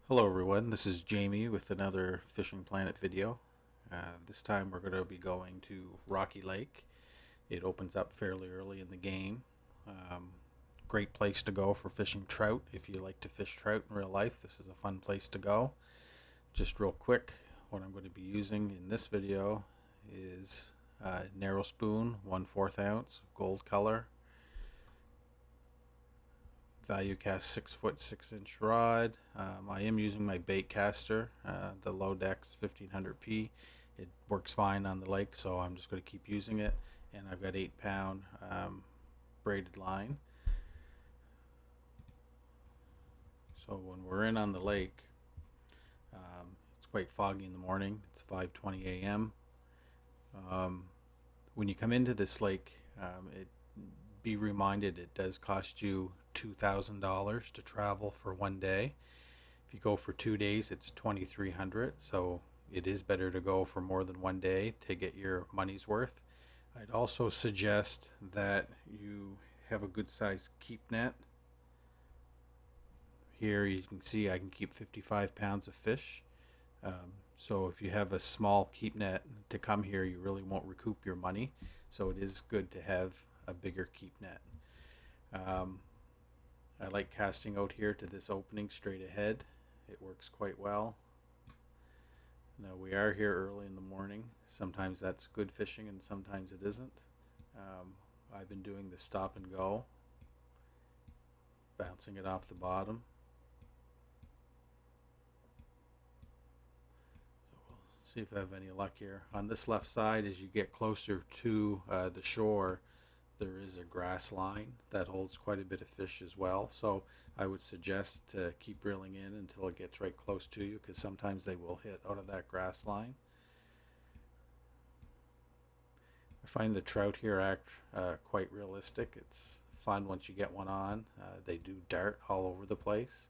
Hello everyone, this is Jamie with another Fishing Planet video. This time we're going to be going to Rocky Lake. It opens up fairly early in the game. Great place to go for fishing trout. If you like to fish trout in real life, this is a fun place to go. Just real quick, what I'm going to be using in this video is narrow spoon, 1/4 ounce, gold color, value cast 6 foot 6 inch rod. I am using my bait caster, the Lodex 1500p. It works fine on the lake, so I'm just going to keep using it. And I've got 8 pound braided line. So when we're in on the lake, it's quite foggy in the morning. It's 5:20 a.m. When you come into this lake, be reminded it does cost you $2,000 to travel for one day. If you go for 2 days, it's $2,300. So it is better to go for more than one day to get your money's worth. I'd also suggest that you have a good sized keep net. Here you can see I can keep 55 pounds of fish. So if you have a small keep net to come here, you really won't recoup your money. So it is good to have a bigger keep net. I like casting out here to this opening straight ahead. It works quite well. Now we are here early in the morning. Sometimes that's good fishing and sometimes it isn't. I've been doing the stop and go, bouncing it off the bottom. See if I have any luck here. On this left side, as you get closer to the shore, there is a grass line that holds quite a bit of fish as well. So I would suggest to keep reeling in until it gets right close to you, because sometimes they will hit out of that grass line. I find the trout here act quite realistic. It's fun once you get one on. They do dart all over the place,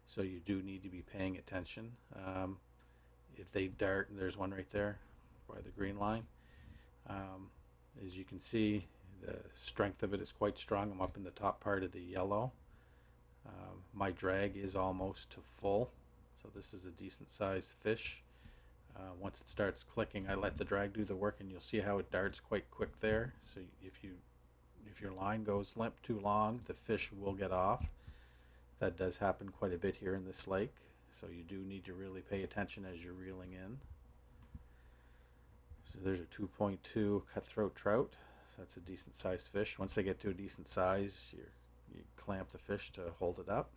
so you do need to be paying attention. If they dart, and there's one right there by the green line. As you can see, the strength of it is quite strong. I'm up in the top part of the yellow. My drag is almost to full, so this is a decent sized fish. Once it starts clicking, I let the drag do the work, and you'll see how it darts quite quick there. So if your line goes limp too long, the fish will get off. That does happen quite a bit here in this lake, so you do need to really pay attention as you're reeling in. So there's a 2.2 cutthroat trout. So that's a decent sized fish. Once they get to a decent size, you clamp the fish to hold it up.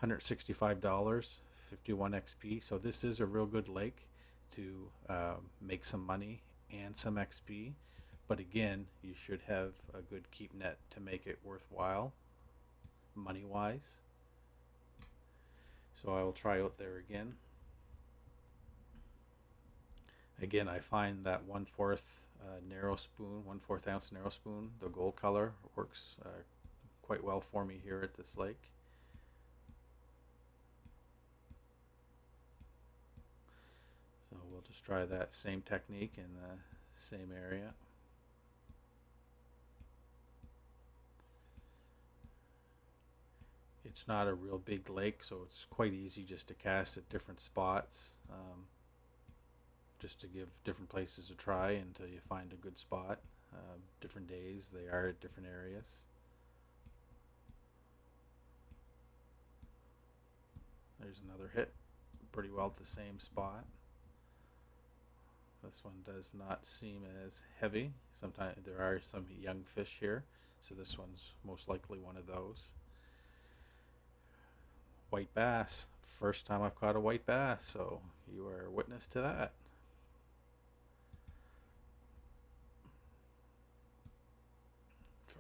$165, 51 XP. So this is a real good lake to make some money and some XP. But again, you should have a good keep net to make it worthwhile money wise. So I will try out there again. Again, I find that 1/4 narrow spoon, 1/4 ounce narrow spoon, the gold color, works quite well for me here at this lake. So we'll just try that same technique in the same area. It's not a real big lake, so it's quite easy just to cast at different spots. Just to give different places a try until you find a good spot. Different days they are at different areas. There's another hit, pretty well at the same spot. This one does not seem as heavy. Sometimes there are some young fish here, so this one's most likely one of those. White bass. First time I've caught a white bass, so you are a witness to that.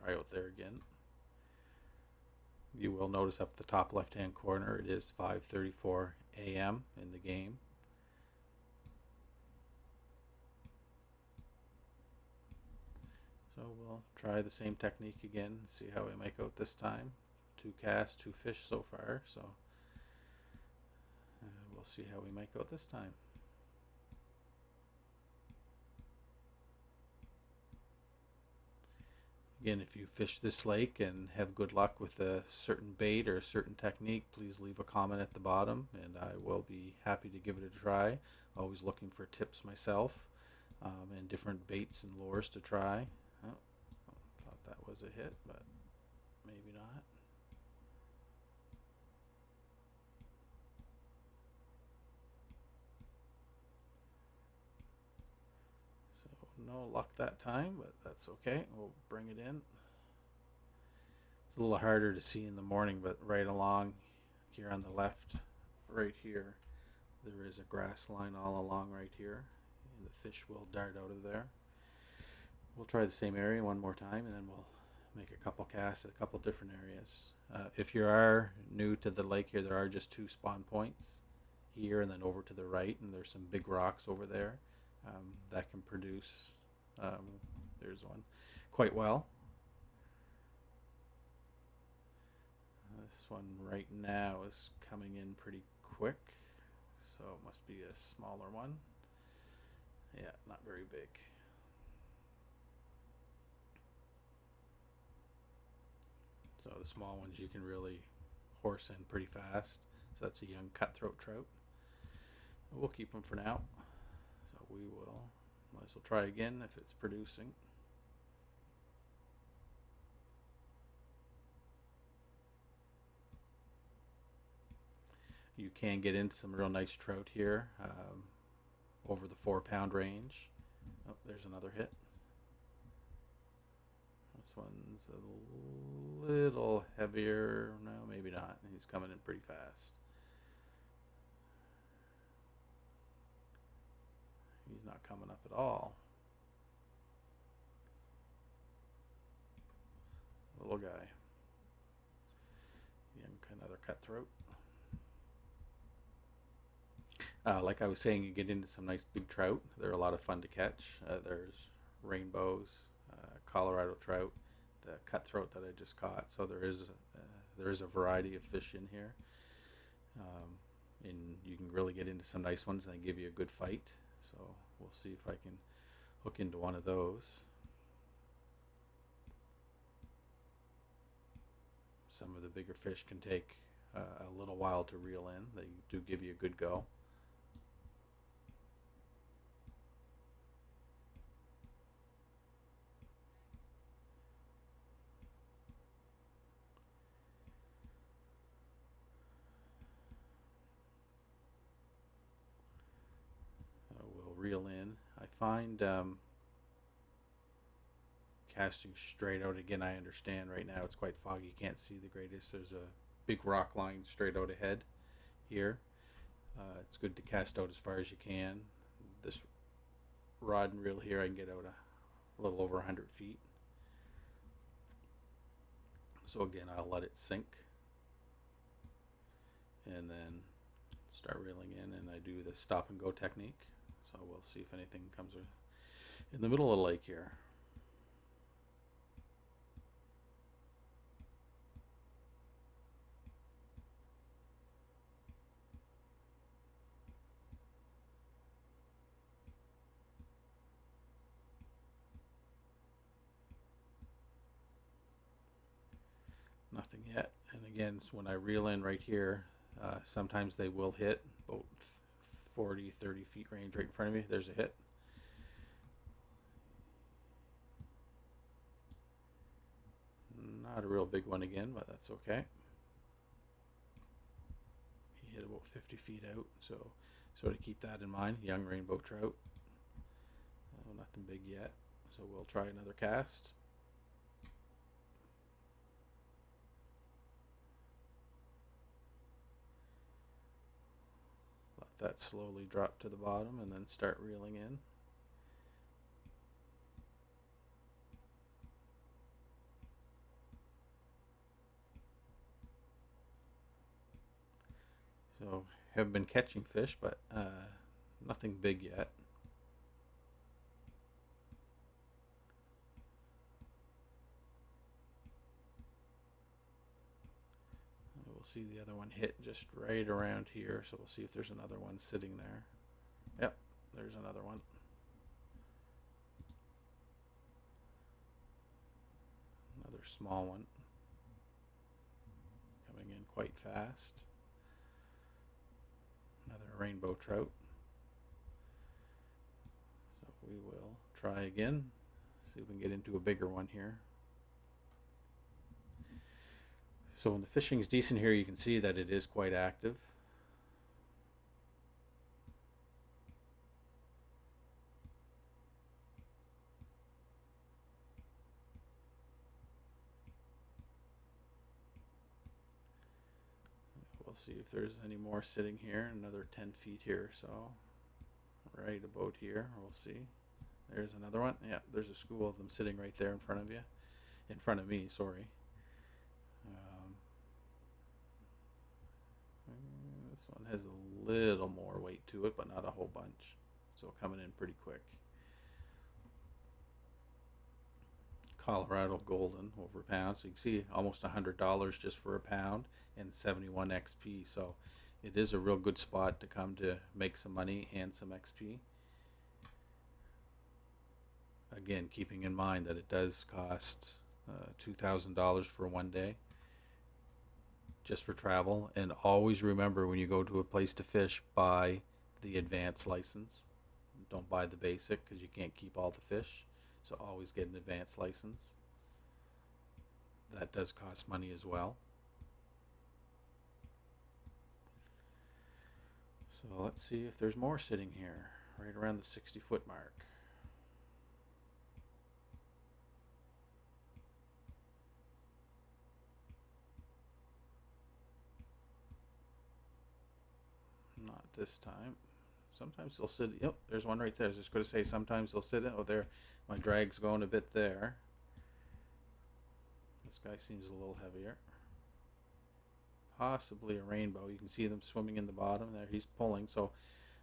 Try out there again. You will notice up the top left hand corner it is 5:34 a.m. in the game. So we'll try the same technique again, see how we make out this time. 2 casts, 2 fish so far, so we'll see how we make out this time. Again, if you fish this lake and have good luck with a certain bait or a certain technique, please leave a comment at the bottom and I will be happy to give it a try. Always looking for tips myself, and different baits and lures to try. Oh, thought that was a hit, but maybe not. So no luck that time, but that's okay. We'll bring it in. It's a little harder to see in the morning, but right along here on the left, right here, there is a grass line all along right here, and the fish will dart out of there. We'll try the same area one more time, and then we'll make a couple casts at a couple different areas. If you are new to the lake here, there are just two spawn points here and then over to the right, and there's some big rocks over there that can produce, there's one, quite well. This one right now is coming in pretty quick, so it must be a smaller one. Yeah, not very big. So the small ones you can really horse in pretty fast. So that's a young cutthroat trout. We'll keep them for now. So we will, might as well try again if it's producing. You can get into some real nice trout here, over the 4 pound range. Oh, there's another hit. This one's a little heavier. No, maybe not. He's coming in pretty fast. He's not coming up at all. Little guy. Another cutthroat. Like I was saying, you get into some nice big trout. They're a lot of fun to catch. There's rainbows, Colorado trout, the cutthroat that I just caught. So there is a variety of fish in here, and you can really get into some nice ones and they give you a good fight. So we'll see if I can hook into one of those. Some of the bigger fish can take a little while to reel in. They do give you a good go. We'll reel in. I find casting straight out, again, I understand right now it's quite foggy, you can't see the greatest. There's a big rock line straight out ahead here. It's good to cast out as far as you can. This rod and reel here, I can get out a little over 100 feet. So again, I'll let it sink and then start reeling in, and I do the stop and go technique. So we'll see if anything comes in the middle of the lake here. Nothing yet. And again, when I reel in right here, sometimes they will hit about 40, 30 feet range right in front of me. There's a hit. Not a real big one again, but that's okay. He hit about 50 feet out, so to keep that in mind. Young rainbow trout. Nothing big yet, so we'll try another cast. Let that slowly drop to the bottom and then start reeling in. So have been catching fish, but nothing big yet. We'll see the other one hit just right around here, so we'll see if there's another one sitting there. Yep, there's another one. Another small one coming in quite fast. Another rainbow trout. So we will try again. See if we can get into a bigger one here. So when the fishing is decent here, you can see that it is quite active. We'll see if there's any more sitting here. Another 10 feet here, so right about here. We'll see. There's another one. Yeah, there's a school of them sitting right there in front of you. In front of me, sorry. This one has a little more weight to it, but not a whole bunch. So coming in pretty quick. Colorado Golden over a pound. So you can see almost $100 just for a pound and 71 XP. So it is a real good spot to come to make some money and some XP. Again, keeping in mind that it does cost $2,000 for one day just for travel. And always remember, when you go to a place to fish, buy the advanced license. Don't buy the basic, because you can't keep all the fish. So always get an advanced license. That does cost money as well. So let's see if there's more sitting here, right around the 60-foot mark. Not this time. Sometimes they'll sit. Yep, there's one right there. I was just going to say sometimes they'll sit in. Oh, there. My drag's going a bit there. This guy seems a little heavier. Possibly a rainbow. You can see them swimming in the bottom there. He's pulling. So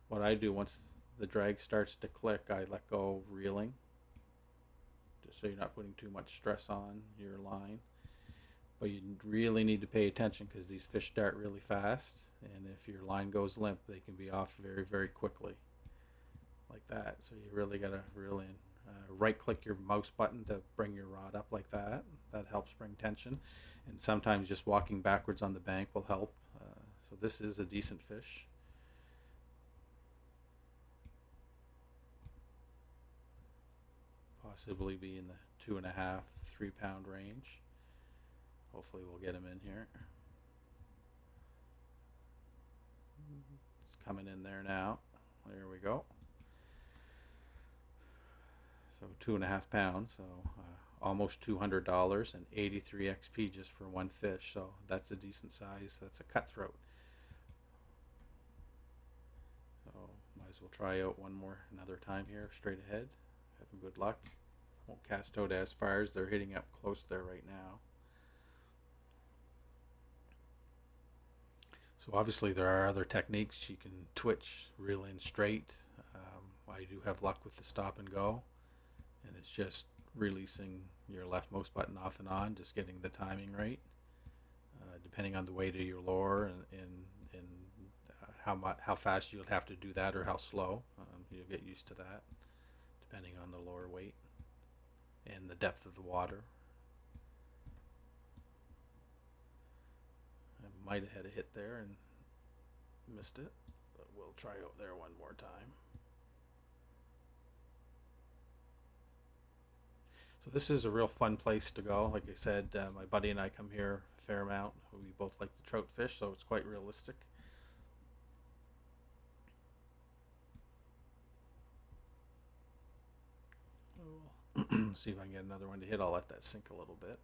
what I do, once the drag starts to click, I let go of reeling, just so you're not putting too much stress on your line. But you really need to pay attention, because these fish dart really fast, and if your line goes limp, they can be off very, very quickly, like that. So you really got to reel in. Right click your mouse button to bring your rod up like that. That helps bring tension. And sometimes just walking backwards on the bank will help. So this is a decent fish. Possibly be in the 2.5, 3 pound range. Hopefully we'll get him in here. It's coming in there now. There we go. So 2.5 pounds, so almost $200 and 83 XP just for one fish. So that's a decent size. That's a cutthroat. So might as well try out another time here, straight ahead. Having good luck. Won't cast out as far as they're hitting up close there right now. So obviously there are other techniques. You can twitch, reel in straight. I do have luck with the stop and go, and it's just releasing your leftmost button off and on, just getting the timing right, depending on the weight of your lure and how fast you'll have to do that, or how slow. You'll get used to that depending on the lure weight and the depth of the water. I might have had a hit there and missed it, but we'll try out there one more time. So this is a real fun place to go. Like I said, my buddy and I come here a fair amount. We both like the trout fish, so it's quite realistic. See if I can get another one to hit. I'll let that sink a little bit.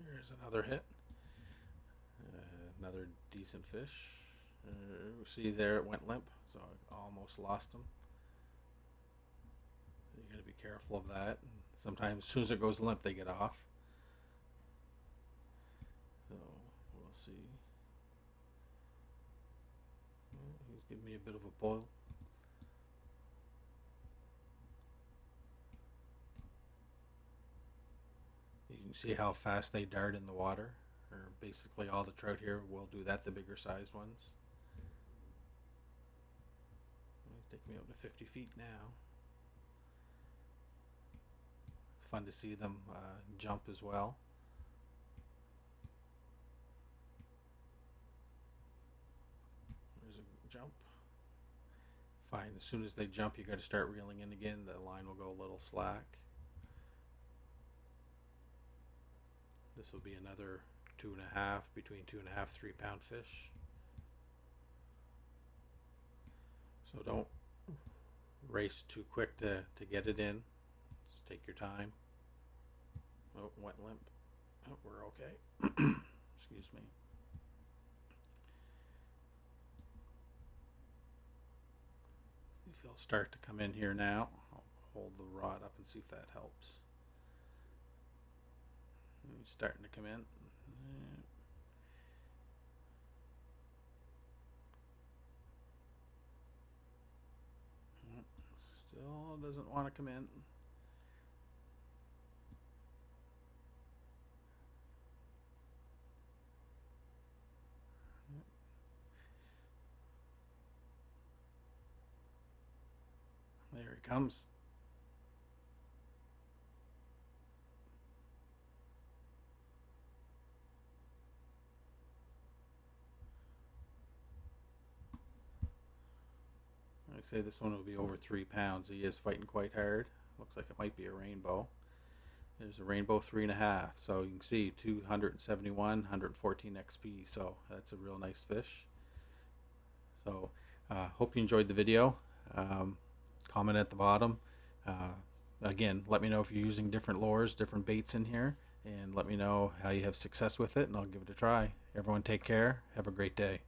Here's another hit. Another decent fish. See there, it went limp, so I almost lost him. You got to be careful of that. Sometimes as soon as it goes limp, they get off. So we'll see. He's giving me a bit of a boil. You can see how fast they dart in the water. or basically all the trout here will do that, the bigger sized ones. Take me out to 50 feet now. It's fun to see them jump as well. There's a jump. Fine, as soon as they jump, you got to start reeling in again. The line will go a little slack. This will be another 2.5, between 2.5, 3 pound fish. So don't race too quick to get it in. Just take your time. Oh, went limp. Oh, we're okay. Excuse me. See if he'll start to come in here now. I'll hold the rod up and see if that helps. He's starting to come in. Still doesn't want to come in. There he comes. I'd say this one will be over 3 pounds. He is fighting quite hard. Looks like it might be a rainbow. There's a rainbow 3.5. So you can see 271, 114 XP. So that's a real nice fish. So hope you enjoyed the video. Comment at the bottom. Again, let me know if you're using different lures, different baits in here, and let me know how you have success with it, and I'll give it a try. Everyone take care. Have a great day.